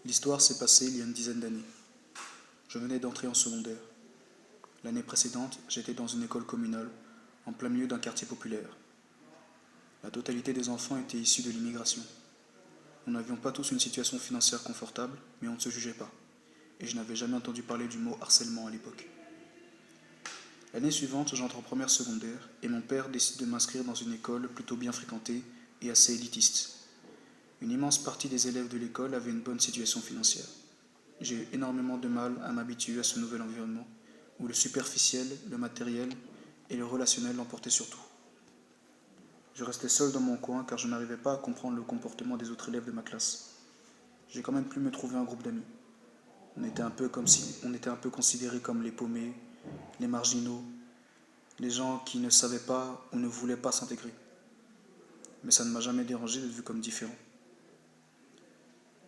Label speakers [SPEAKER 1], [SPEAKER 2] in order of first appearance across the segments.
[SPEAKER 1] L'histoire s'est passée il y a une dizaine d'années. Je venais d'entrer en secondaire. L'année précédente, j'étais dans une école communale, en plein milieu d'un quartier populaire. La totalité des enfants étaient issus de l'immigration. Nous n'avions pas tous une situation financière confortable, mais on ne se jugeait pas. Et je n'avais jamais entendu parler du mot harcèlement à l'époque. L'année suivante, j'entre en première secondaire et mon père décide de m'inscrire dans une école plutôt bien fréquentée et assez élitiste. Une immense partie des élèves de l'école avaient une bonne situation financière. J'ai eu énormément de mal à m'habituer à ce nouvel environnement, où le superficiel, le matériel et le relationnel l'emportaient sur tout. Je restais seul dans mon coin car je n'arrivais pas à comprendre le comportement des autres élèves de ma classe. J'ai quand même pu me trouver un groupe d'amis. On était un peu considérés comme les paumés, les marginaux, les gens qui ne savaient pas ou ne voulaient pas s'intégrer. Mais ça ne m'a jamais dérangé d'être vu comme différent.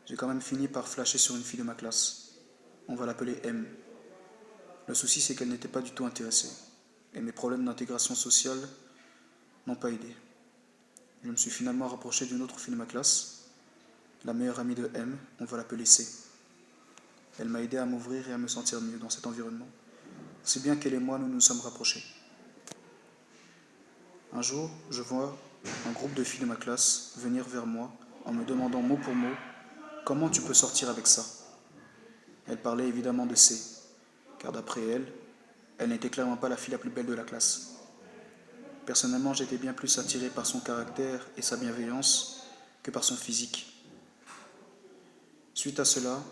[SPEAKER 1] J'ai quand même fini par flasher sur une fille de ma classe. On va l'appeler M. Le souci, c'est qu'elle n'était pas du tout intéressée. Et mes problèmes d'intégration sociale n'ont pas aidé. Je me suis finalement rapproché d'une autre fille de ma classe, la meilleure amie de M, on va l'appeler C. Elle m'a aidé à m'ouvrir et à me sentir mieux dans cet environnement. C'est bien qu'elle et moi, nous nous sommes rapprochés. Un jour, je vois un groupe de filles de ma classe venir vers moi en me demandant mot pour mot comment tu peux sortir avec ça. Elle parlait évidemment de C, car d'après elle, elle n'était clairement pas la fille la plus belle de la classe. Personnellement, j'étais bien plus attiré par son caractère et sa bienveillance que par son physique. Suite à cela,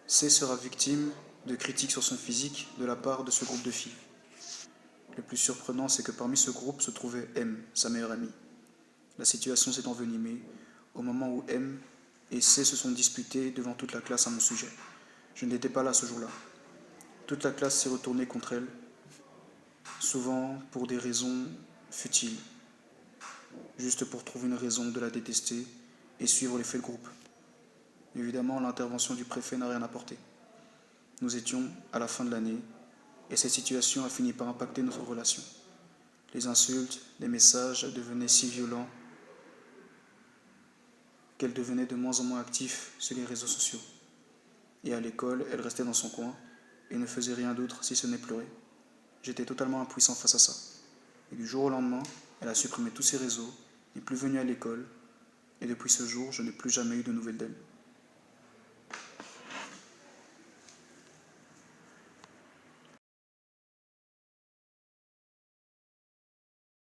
[SPEAKER 1] C sera victime de critiques sur son physique de la part de ce groupe de filles. Le plus surprenant, c'est que parmi ce groupe se trouvait M, sa meilleure amie. La situation s'est envenimée au moment où M et C se sont disputés devant toute la classe à mon sujet. Je n'étais pas là ce jour-là. Toute la classe s'est retournée contre elle, souvent pour des raisons futiles, juste pour trouver une raison de la détester et suivre l'effet de groupe. Évidemment, l'intervention du préfet n'a rien apporté. Nous étions à la fin de l'année et cette situation a fini par impacter notre relation. Les insultes, les messages devenaient si violents qu'elle devenait de moins en moins active sur les réseaux sociaux. Et à l'école, elle restait dans son coin et ne faisait rien d'autre si ce n'est pleurer. J'étais totalement impuissant face à ça. Et du jour au lendemain, elle a supprimé tous ses réseaux, n'est plus venue à l'école, et depuis ce jour, je n'ai plus jamais eu de nouvelles d'elle.